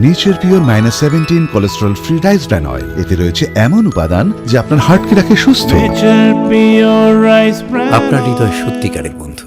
Nature pure -17 cholesterol free rice bran oil, এতে রয়েছে এমন উপাদান যা আপনার হার্টকে রাখে সুস্থ। আপনার হৃদয় সত্যিকারের বন্ধু।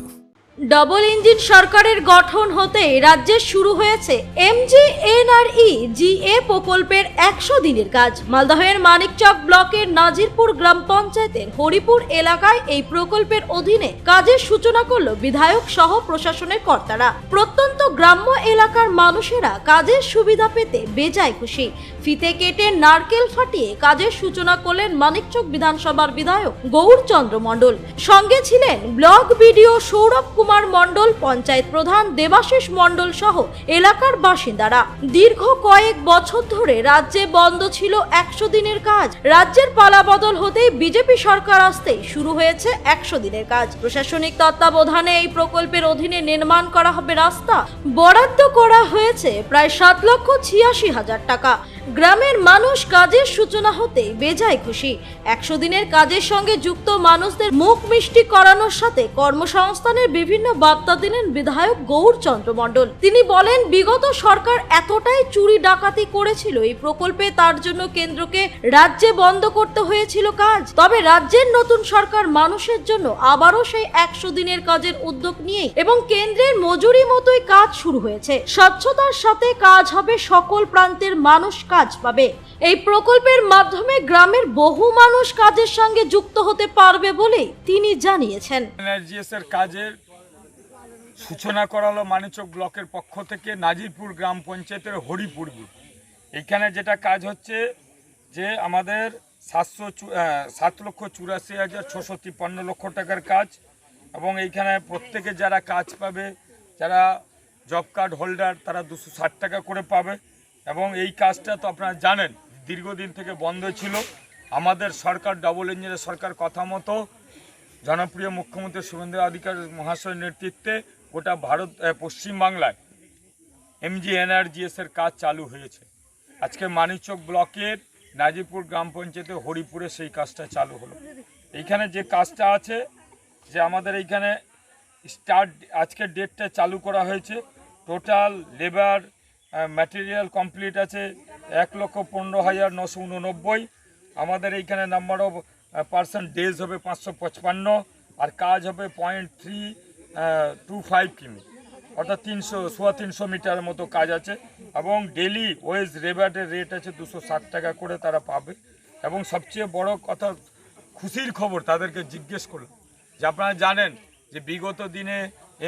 ডবল ইঞ্জিন সরকারের গঠন হতে রাজ্যে শুরু হয়েছে MGNREGA প্রকল্পের 100 দিনের কাজ। মালদহের মানিকচক ব্লকের নাজিরপুর গ্রাম পঞ্চায়েতের হরিপুর এলাকায় এই প্রকল্পের অধীনে কাজের সূচনা করল বিধায়ক সহ প্রশাসনের কর্তারা। প্রত্যন্ত গ্রাম্য এলাকার মানুষেরা কাজের সুবিধা পেতে বেজায় খুশি। ফিতে কেটে নারকেল ফাটিয়ে কাজের সূচনা করলেন মানিকচক বিধানসভার বিধায়ক গৌরচন্দ্র মণ্ডল। সঙ্গে ছিলেন ব্লক বিডিও সৌরভ কুমার মণ্ডল, পঞ্চায়েত প্রধান দেবাশিস মণ্ডল সহ এলাকার বাসিন্দারা। দীর্ঘ কয়েক বছর ধরে রাজ্যে বন্ধ ছিল 100 দিনের কাজ। রাজ্যের পালাবদল হতেই বিজেপি সরকার আসতেই শুরু হয়েছে 100 দিনের কাজ। প্রশাসনিক তত্ত্বাবধানে এই প্রকল্পের অধীনে নির্মাণ করা হবে রাস্তা। বরাদ্দ করা হয়েছে প্রায় 7,86,000 টাকা। গ্রামের মানুষ কাজের সূচনা হতে বেজায় খুশি। 100 দিনের কাজের সঙ্গে যুক্ত মানুষদের মুখ মিষ্টি করানোর সাথে কর্মসংস্থানের বিভিন্ন বার্তা দিলেন বিধায়ক গৌরচন্দ্র মণ্ডল। তিনি বলেন, বিগত সরকার এতটাই চুরি ডাকাতি করেছিল এই প্রকল্পে, তার জন্য কেন্দ্রকে রাজ্যে বন্ধ করতে হয়েছিল কাজ। তবে রাজ্যের নতুন সরকার মানুষের জন্য আবারও সেই 100 দিনের কাজের উদ্যোগ নিয়ে এবং কেন্দ্রের মজুরি মতোই কাজ শুরু হয়েছে। স্বচ্ছতার সাথে কাজ হবে, সকল প্রান্তের মানুষ কাজ পাবে। এই প্রকল্পের মাধ্যমে গ্রামের বহু মানুষ কাজের সঙ্গে যুক্ত হতে পারবে বলে তিনি জানিয়েছেন। এনআরজিএস এর কাজের সূচনা করা হলো মানিকচক ব্লকের পক্ষ থেকে নাজিরপুর গ্রাম পঞ্চায়েতের হরিপুর। এইখানে যেটা কাজ হচ্ছে যে আমাদের 7,84,653 টাকার কাজ, এবং এইখানে প্রত্যেকে যারা কাজ পাবে, যারা জব কার্ড হোল্ডার, তারা 260 টাকা করে পাবে। এবং এই কাজটা তো আপনারা জানেন দীর্ঘদিন থেকে বন্ধ ছিল। আমাদের সরকার, ডবল ইঞ্জিনের সরকার কথা মতো জনপ্রিয় মুখ্যমন্ত্রী শুভেন্দু অধিকারী মহাশয়ের নেতৃত্বে গোটা পশ্চিমবাংলায় MGNREGA এর কাজ চালু হয়েছে। আজকে মানিকচক ব্লকের নাজিরপুর গ্রাম পঞ্চায়েতে হরিপুরে সেই কাজটা চালু হলো। এইখানে যে কাজটা আছে যে আমাদের এইখানে আজকের ডেটটা চালু করা হয়েছে। টোটাল লেবার ম্যাটেরিয়াল কমপ্লিট আছে 1,15,989। আমাদের এইখানে নাম্বার অফ পার্সন ডেজ হবে 555, আর কাজ হবে 0.325 কিমি, অর্থাৎ 300 মিটারের মতো কাজ আছে। এবং ডেলি ওয়েজ লেবারের রেট আছে 260 টাকা করে তারা পাবে। এবং সবচেয়ে বড় কথা, খুশির খবর তাদেরকে জিজ্ঞেস করলাম যে আপনারা জানেন যে বিগত দিনে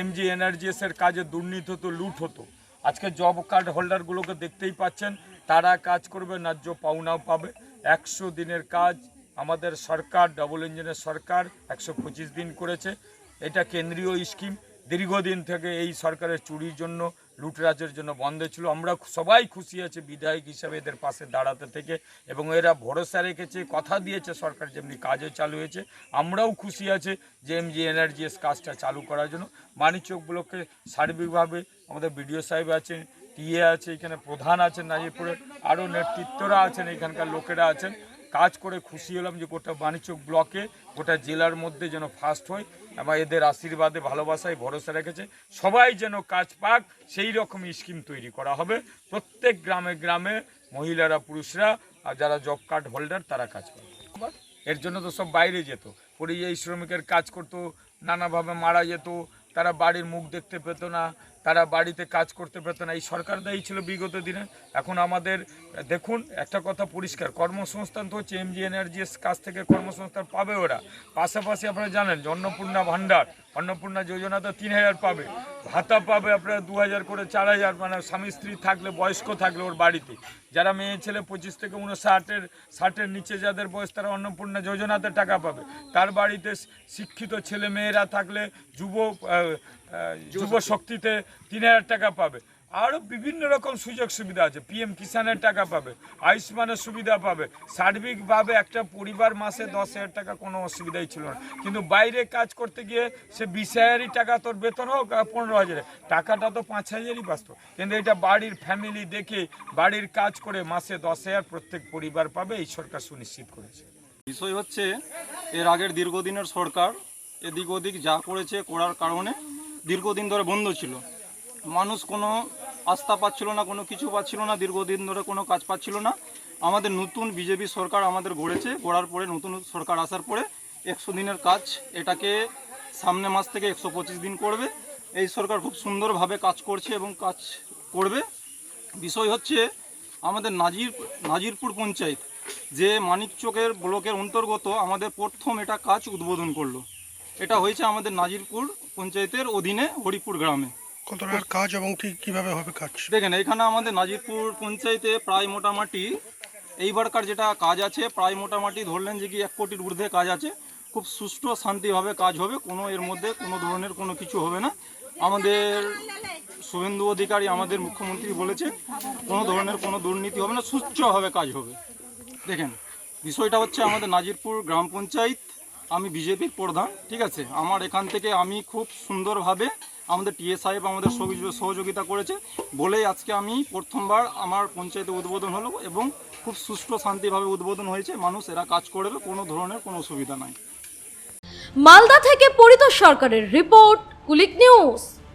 MGNREGA এর কাজে দুর্নীতি হতো, লুট হতো। আজকে জব কার্ড হোল্ডারগুলোকে দেখতেই পাচ্ছেন, তারা কাজ করবে, ন্যায্য পাওনাও পাবে। 100 দিনের কাজ আমাদের সরকার, ডবল ইঞ্জিনের সরকার 125 দিন করেছে। এটা কেন্দ্রীয় স্কিম। দীর্ঘদিন থেকে এই সরকারের চুরির জন্য, লুটরাজের জন্য বন্ধ ছিল। আমরা সবাই খুশি আছি বিধায়ক হিসাবে এদের পাশে দাঁড়াতে থেকে, এবং এরা ভরসা রেখেছে, কথা দিয়েছে সরকার যেমনি কাজও চালু হয়েছে। আমরাও খুশি আছি যে MGNREGA কাজটা চালু করার জন্য। মানিকচক ব্লকে সার্বিকভাবে আমাদের বিডিও সাহেব আছেন, টিএ আছে, এখানে প্রধান আছেন নাজিরপুরের, আরও নেতৃত্বরা আছেন, এখানকার লোকেরা আছেন। কাজ করে খুশি হলাম যে গোটা মানিকচক ব্লকে, গোটা জেলার মধ্যে যেন ফার্স্ট হয়, এবং এদের আশীর্বাদে, ভালোবাসায় ভরসা রেখেছে সবাই যেন কাজ পাক, সেই রকম স্কিম তৈরি করা হবে। প্রত্যেক গ্রামে গ্রামে মহিলারা, পুরুষরা, আর যারা জব কার্ড হোল্ডার তারা কাজ পাবে। এর জন্য তো সব বাইরে যেত, পরিযায়ী শ্রমিকের কাজ করতো, নানাভাবে মারা যেত, তারা বাড়ির মুখ দেখতে পেত না, তারা বাড়িতে কাজ করতে পেত না। এই সরকার দায়ী ছিল বিগত দিনে। এখন আমাদের দেখুন একটা কথা পরিষ্কার, কর্মসংস্থান তো হচ্ছে MGNREGA কাছ থেকে কর্মসংস্থান পাবে ওরা। পাশাপাশি আপনারা জানেন যে অন্নপূর্ণা ভাণ্ডার, অন্নপূর্ণা যোজনা তো 3,000 পাবে, ভাতা পাবে আপনারা 2,000 করে, 4,000, মানে স্বামী স্ত্রী থাকলে, বয়স্ক থাকলে ওর বাড়িতে। যারা মেয়ে ছেলে 25 থেকে 59-60-এর নিচে যাদের বয়স, তারা অন্নপূর্ণা যোজনাতে টাকা পাবে। তার বাড়িতে শিক্ষিত ছেলে মেয়েরা থাকলে যুব শক্তিতে 3,000 টাকা পাবে। আরও বিভিন্ন রকম সুযোগ সুবিধা আছে। PM কিষানের টাকা পাবে, আয়ুষ্মানের সুবিধা পাবে। সার্বিকভাবে একটা পরিবার মাসে 10,000 টাকা কোনো অসুবিধাই ছিল না। কিন্তু বাইরে কাজ করতে গিয়ে সে 20,000 টাকা তোর বেতন হোক, 15,000, টাকাটা তো 5,000ই বাঁচত। কিন্তু এটা বাড়ির ফ্যামিলি দেখে, বাড়ির কাজ করে মাসে 10,000 প্রত্যেক পরিবার পাবে, এই সরকার সুনিশ্চিত করেছে। বিষয় হচ্ছে এর আগের দীর্ঘদিনের সরকার এদিক ওদিক যা করেছে, করার কারণে দীর্ঘদিন ধরে বন্ধ ছিল। মানুষ কোনো আস্থা পাচ্ছিল না, কোনো কিছু পাচ্ছিল না, দীর্ঘদিন ধরে কোনো কাজ পাচ্ছিল না। আমাদের নতুন বিজেপি সরকার আমাদের গড়েছে, গড়ার পরে নতুন সরকার আসার পরে 100 দিনের কাজ এটাকে সামনে মাস থেকে 125 দিন করবে। এই সরকার খুব সুন্দরভাবে কাজ করছে এবং কাজ করবে। বিষয় হচ্ছে আমাদের নাজিরপুর পঞ্চায়েত যে মানিকচকের ব্লকের অন্তর্গত আমাদের প্রথম এটা কাজ উদ্বোধন করলো। এটা হয়েছে আমাদের নাজিরপুর পঞ্চায়েতের অধীনে হরিপুর গ্রামে। কত টাকার কাজ এবং কিভাবে হবে কাজ? দেখেন, এখানে আমাদের নাজিরপুর পঞ্চায়েতে প্রায় মোটামুটি এইবারকার যেটা কাজ আছে প্রায় মোটামুটি ধরলেন যে কি 1 কোটির ঊর্ধ্বে কাজ আছে। খুব সুষ্ঠু শান্তিভাবে কাজ হবে, কোনো এর মধ্যে কোনো ধরনের কোনো কিছু হবে না। আমাদের শুভেন্দু অধিকারী আমাদের মুখ্যমন্ত্রী বলেছে কোনো ধরনের কোনো দুর্নীতি হবে না, সুষ্ঠুভাবে কাজ হবে। দেখেন, বিষয়টা হচ্ছে আমাদের নাজিরপুর গ্রাম পঞ্চায়েত, আমি বিজেপির প্রধান, ঠিক আছে। আমার এখান থেকে আমি খুব সুন্দরভাবে আমাদের টিএ সাহেব আমাদের সহযোগিতা করেছে বলেই আজকে আমি প্রথমবার আমার পঞ্চায়েতে উদ্বোধন হলো এবং খুব সুষ্ঠু শান্তিভাবে উদ্বোধন হয়েছে। মানুষ এরা কাজ করবে, কোনো ধরনের কোনো অসুবিধা নাই। মালদা থেকে পরিতোষ সরকারের রিপোর্ট, কুলিক নিউজ।